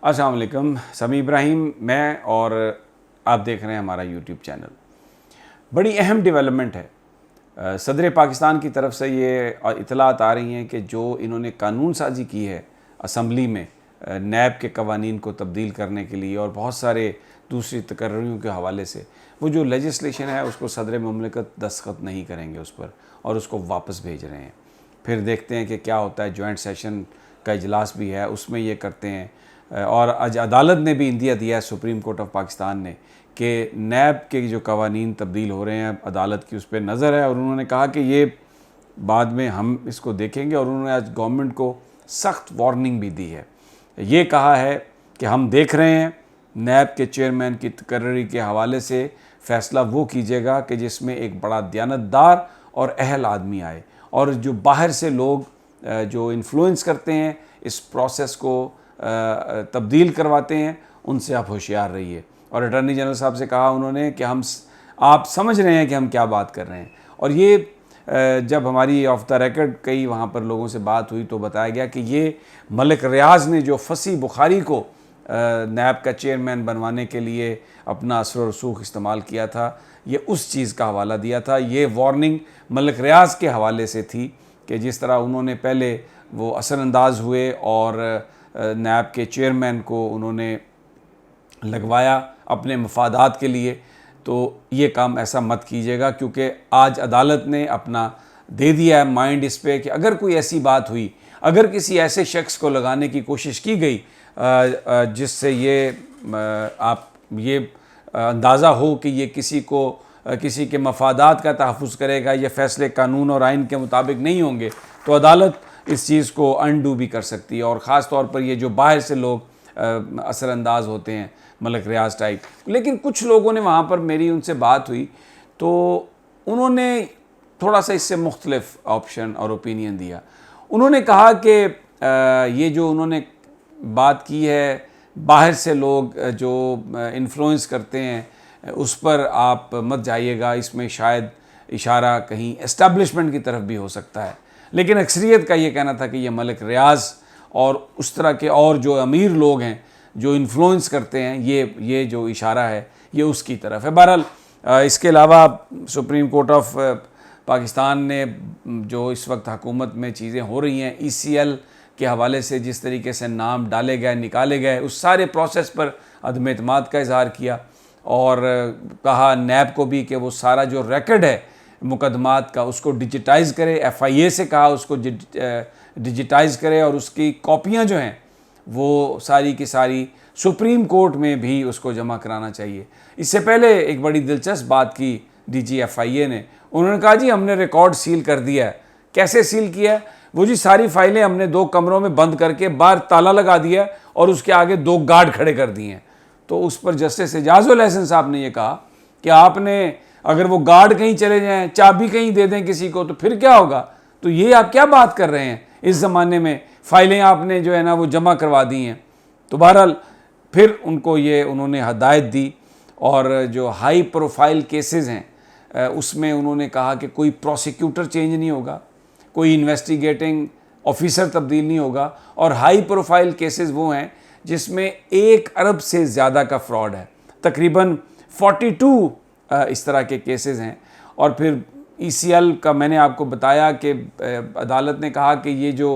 अस्सलाम वालेकुम, समी इब्राहिम मैं और आप देख रहे हैं हमारा यूट्यूब चैनल। बड़ी अहम डेवलपमेंट है। सदर पाकिस्तान की तरफ से ये इतलात आ रही हैं कि जो इन्होंने कानून साजी की है असम्बली में नैब के कवानीन को तब्दील करने के लिए और बहुत सारे दूसरी तकर्रियों के हवाले से, वो जो लेजिस्लेशन है उसको सदर मुमलिकत दस्तखत नहीं करेंगे उस पर और उसको वापस भेज रहे हैं। फिर देखते हैं कि क्या होता है। जॉइंट सेशन का इजलास भी है, उसमें ये करते हैं। और आज अदालत ने भी इंदिया दिया है, सुप्रीम कोर्ट ऑफ पाकिस्तान ने, कि नैब के जो कवानीन तब्दील हो रहे हैं अदालत की उस पर नज़र है और उन्होंने कहा कि ये बाद में हम इसको देखेंगे। और उन्होंने आज गवर्नमेंट को सख्त वार्निंग भी दी है। ये कहा है कि हम देख रहे हैं नैब के चेयरमैन की तकर्री के हवाले से फ़ैसला वो कीजिएगा कि जिसमें एक बड़ा दयानतदार और अहल आदमी आए, और जो बाहर से लोग जो इन्फ्लुएंस करते हैं इस प्रोसेस को तब्दील करवाते हैं, उनसे आप होशियार रहिए। और अटॉर्नी जनरल साहब से कहा उन्होंने कि आप समझ रहे हैं कि हम क्या बात कर रहे हैं। और ये जब हमारी ऑफ द रिकॉर्ड कई वहाँ पर लोगों से बात हुई तो बताया गया कि ये मलिक रियाज ने जो फसी बुखारी को नैब का चेयरमैन बनवाने के लिए अपना असर और रसूख इस्तेमाल किया था, ये उस चीज़ का हवाला दिया था। ये वार्निंग मलिक रियाज के हवाले से थी कि जिस तरह उन्होंने पहले वो असरअंदाज हुए और नैब के चेयरमैन को उन्होंने लगवाया अपने मफादात के लिए। तो ये काम ऐसा मत कीजिएगा, क्योंकि आज अदालत ने अपना दे दिया है माइंड इस पे कि अगर कोई ऐसी बात हुई, अगर किसी ऐसे शख्स को लगाने की कोशिश की गई जिससे ये आप ये अंदाज़ा हो कि ये किसी के मफादात का तहफ़्फ़ुज़ करेगा, ये फ़ैसले कानून और आइन के मुताबिक नहीं होंगे, तो अदालत इस चीज़ को अनडू भी कर सकती है। और ख़ास तौर पर ये जो बाहर से लोग असरअंदाज होते हैं मलिक रियाज टाइप। लेकिन कुछ लोगों ने वहाँ पर मेरी उनसे बात हुई तो उन्होंने थोड़ा सा इससे मुख्तलिफ ऑप्शन और ओपिनियन दिया। उन्होंने कहा कि ये जो उन्होंने बात की है बाहर से लोग जो इन्फ्लुएंस करते हैं उस पर आप मत जाइएगा, इसमें शायद इशारा कहीं एस्टेब्लिशमेंट की तरफ भी हो सकता है। लेकिन अक्सरियत का ये कहना था कि ये मलिक रियाज और उस तरह के और जो अमीर लोग हैं जो इन्फ्लुएंस करते हैं, ये जो इशारा है ये उसकी तरफ है। बहरहाल इसके अलावा सुप्रीम कोर्ट ऑफ पाकिस्तान ने जो इस वक्त हुकूमत में चीज़ें हो रही हैं ECL के हवाले से, जिस तरीके से नाम डाले गए निकाले गए, उस सारे प्रोसेस पर अदम एतमाद का इजहार किया और कहा नैब को भी कि वो सारा जो रिकॉर्ड है मुकदमात का उसको डिजिटाइज़ करे। FIA से कहा उसको डिजिटाइज़ करे और उसकी कॉपियाँ जो हैं वो सारी की सारी सुप्रीम कोर्ट में भी उसको जमा कराना चाहिए। इससे पहले एक बड़ी दिलचस्प बात की DG FIA ने, उन्होंने कहा जी हमने रिकॉर्ड सील कर दिया है। कैसे सील किया है? वो जी सारी फाइलें हमने 2 कमरों में बंद करके बाहर ताला लगा दिया और उसके आगे 2 गार्ड खड़े कर दिए हैं। तो उस पर जस्टिस एजाजुल हसन साहब ने ये कहा कि आपने अगर वो गार्ड कहीं चले जाएं, चाबी कहीं दे दें किसी को, तो फिर क्या होगा? तो ये आप क्या बात कर रहे हैं? इस ज़माने में फ़ाइलें आपने जो है ना वो जमा करवा दी हैं। तो बहरहाल फिर उनको ये उन्होंने हदायत दी और जो हाई प्रोफाइल केसेस हैं उसमें उन्होंने कहा कि कोई प्रोसिक्यूटर चेंज नहीं होगा, कोई इन्वेस्टिगेटिंग ऑफिसर तब्दील नहीं होगा। और हाई प्रोफाइल केसेस वो हैं जिसमें 1 अरब से ज़्यादा का फ्रॉड है, तकरीबन 42 इस तरह के केसेस हैं। और फिर ECL का मैंने आपको बताया कि अदालत ने कहा कि ये जो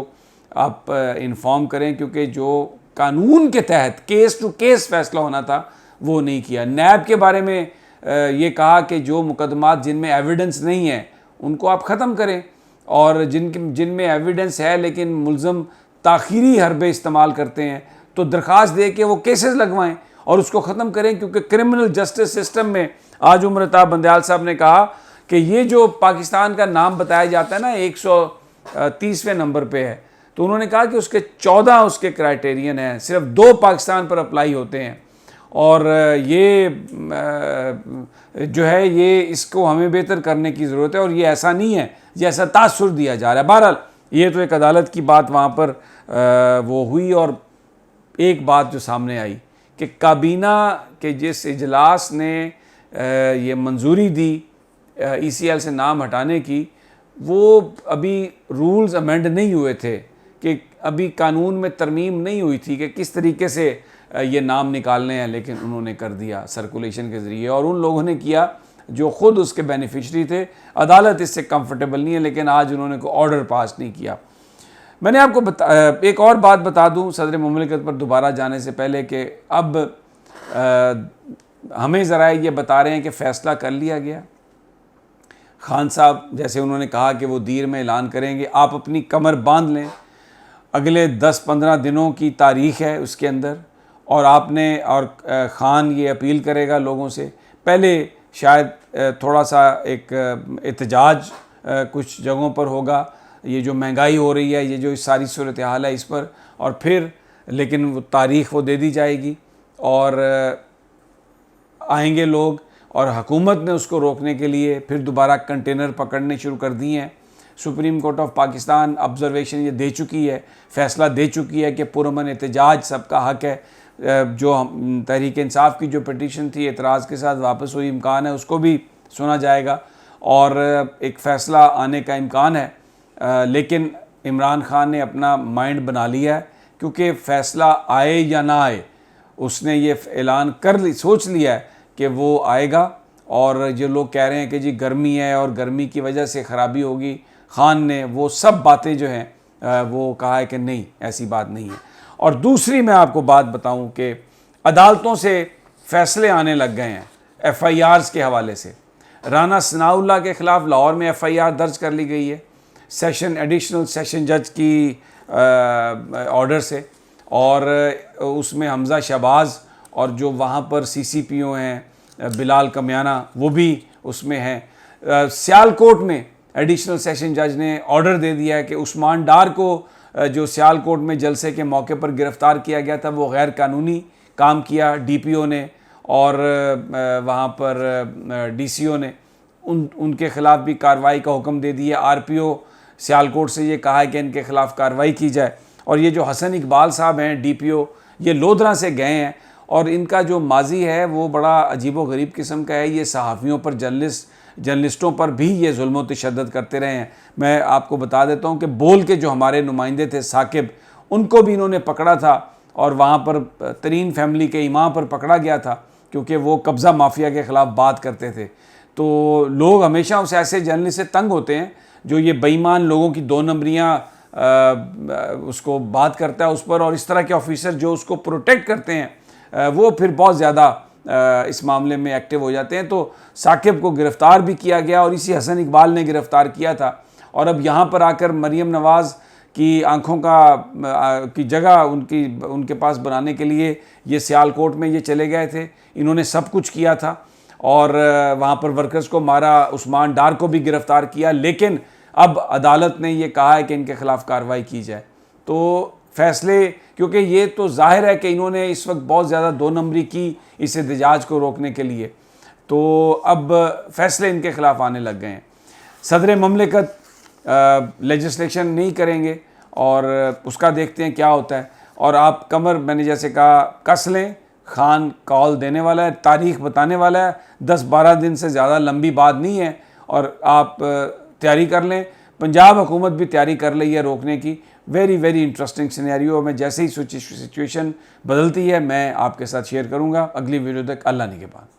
आप इन्फॉर्म करें, क्योंकि जो कानून के तहत केस टू केस फैसला होना था वो नहीं किया। नैब के बारे में ये कहा कि जो मुकदमात जिनमें एविडेंस नहीं है उनको आप ख़त्म करें, और जिनमें एविडेंस है लेकिन मुल्ज़म ताख़ीरी हरबे इस्तेमाल करते हैं तो दरख्वास्त दे के वो केसेस लगवाएं और उसको ख़त्म करें। क्योंकि क्रिमिनल जस्टिस सिस्टम में आज उमरताब बंदयाल साहब ने कहा कि ये जो पाकिस्तान का नाम बताया जाता है ना 130वें नंबर पे है, तो उन्होंने कहा कि उसके 14 उसके क्राइटेरियन हैं, सिर्फ 2 पाकिस्तान पर अप्लाई होते हैं। और ये जो है ये इसको हमें बेहतर करने की ज़रूरत है और ये ऐसा नहीं है जैसा तासुर दिया जा रहा है। बहरहाल ये तो एक अदालत की बात वहाँ पर वो हुई। और एक बात जो सामने आई कि काबीना के जिस इजलास ने ये मंजूरी दी ECL से नाम हटाने की, वो अभी रूल्स अमेंड नहीं हुए थे, कि अभी कानून में तरमीम नहीं हुई थी कि किस तरीके से ये नाम निकालने हैं, लेकिन उन्होंने कर दिया सर्कुलेशन के ज़रिए, और उन लोगों ने किया जो ख़ुद उसके बेनिफिशरी थे। अदालत इससे कंफर्टेबल नहीं है, लेकिन आज उन्होंने कोई ऑर्डर पास नहीं किया। मैंने आपको एक और बात बता दूं सदर मुमलिकत पर दोबारा जाने से पहले कि अब हमें ज़रा ये बता रहे हैं कि फ़ैसला कर लिया गया। खान साहब जैसे उन्होंने कहा कि वो दीर में ऐलान करेंगे, आप अपनी कमर बांध लें, अगले 10-15 दिनों की तारीख़ है उसके अंदर, और आपने और ख़ान ये अपील करेगा लोगों से, पहले शायद थोड़ा सा एक एहतजाज कुछ जगहों पर होगा, ये जो महंगाई हो रही है, ये जो सारी सूरत हाल है इस पर, और फिर लेकिन वो तारीख़ वो दे दी जाएगी और आएंगे लोग, और हुकूमत ने उसको रोकने के लिए फिर दोबारा कंटेनर पकड़ने शुरू कर दिए हैं। Supreme court of Pakistan observation ये दे चुकी है, फ़ैसला दे चुकी है कि पुरअमन एहतजाज सबका हक़ है। जो तहरीक इंसाफ की जो पटिशन थी एतराज़ के साथ वापस हुई, इम्कान है उसको भी सुना जाएगा और एक फ़ैसला आने का इम्कान है। लेकिन इमरान खान ने अपना माइंड बना लिया है, क्योंकि फ़ैसला आए या ना आए उसने ये ऐलान सोच लिया है कि वो आएगा। और जो लोग कह रहे हैं कि जी गर्मी है और गर्मी की वजह से ख़राबी होगी, खान ने वो सब बातें जो हैं वो कहा है कि नहीं, ऐसी बात नहीं है। और दूसरी मैं आपको बात बताऊं कि अदालतों से फ़ैसले आने लग गए हैं FIRs के हवाले से। राना सनाउल्लाह के ख़िलाफ़ लाहौर में FIR दर्ज कर ली गई है एडिशनल सेशन जज की ऑर्डर से, और उसमें हमज़ा शहबाज और जो वहाँ पर CCPO हैं बिलाल कमियाना वो भी उसमें हैं। सियालकोट में एडिशनल सेशन जज ने ऑर्डर दे दिया है कि उस्मान डार को जो सियालकोट में जलसे के मौके पर गिरफ़्तार किया गया था, वो गैर कानूनी काम किया DPO ने, और वहाँ पर DCO ने उनके ख़िलाफ़ भी कार्रवाई का हुक्म दे दिया। RPO सियालकोट से ये कहा है कि इनके ख़िलाफ़ कार्रवाई की जाए। और ये जो हसन इकबाल साहब हैं DPO, ये लोधरा से गए हैं और इनका जो माजी है वो बड़ा अजीब व गरीब किस्म का है। ये सहाफ़ियों पर, जर्नलिस्टों पर भी ये जुल्म व तशद्दुद करते रहे हैं। मैं आपको बता देता हूँ कि बोल के जो हमारे नुमाइंदे थे साकिब, उनको भी इन्होंने पकड़ा था और वहाँ पर तरीन फैमिली के इमाम पर पकड़ा गया था, क्योंकि वो कब्ज़ा माफिया के ख़िलाफ़ बात करते थे। तो लोग हमेशा उस ऐसे जर्नलिस्ट से तंग होते हैं जो ये बेईमान लोगों की 2 नंबरियाँ उसको बात करता है उस पर, और इस तरह के ऑफिसर जो उसको प्रोटेक्ट करते हैं वो फिर बहुत ज़्यादा इस मामले में एक्टिव हो जाते हैं। तो साकिब को गिरफ़्तार भी किया गया और इसी हसन इकबाल ने गिरफ़्तार किया था, और अब यहाँ पर आकर मरियम नवाज़ की आंखों की जगह उनके पास बनाने के लिए ये सियालकोट में ये चले गए थे। इन्होंने सब कुछ किया था और वहाँ पर वर्कर्स को मारा, उस्मान डार को भी गिरफ़्तार किया, लेकिन अब अदालत ने ये कहा है कि इनके ख़िलाफ़ कार्रवाई की जाए। तो फ़ैसले, क्योंकि ये तो ज़ाहिर है कि इन्होंने इस वक्त बहुत ज़्यादा 2 नंबरी की इस एहतजाज को रोकने के लिए, तो अब फ़ैसले इनके ख़िलाफ़ आने लग गए हैं। सदर मुमलिकत लेजिस्लेशन नहीं करेंगे और उसका देखते हैं क्या होता है। और आप कमर, मैंने जैसे कहा, कस लें, खान कॉल देने वाला है, तारीख़ बताने वाला है, 10-12 दिन से ज़्यादा लंबी बात नहीं है, और आप तैयारी कर लें। पंजाब हुकूमत भी तैयारी कर रही है रोकने की। Very interesting scenario. मैं जैसे ही सिचुएशन बदलती है मैं आपके साथ शेयर करूँगा। अगली वीडियो तक अल्लाह निगहबान।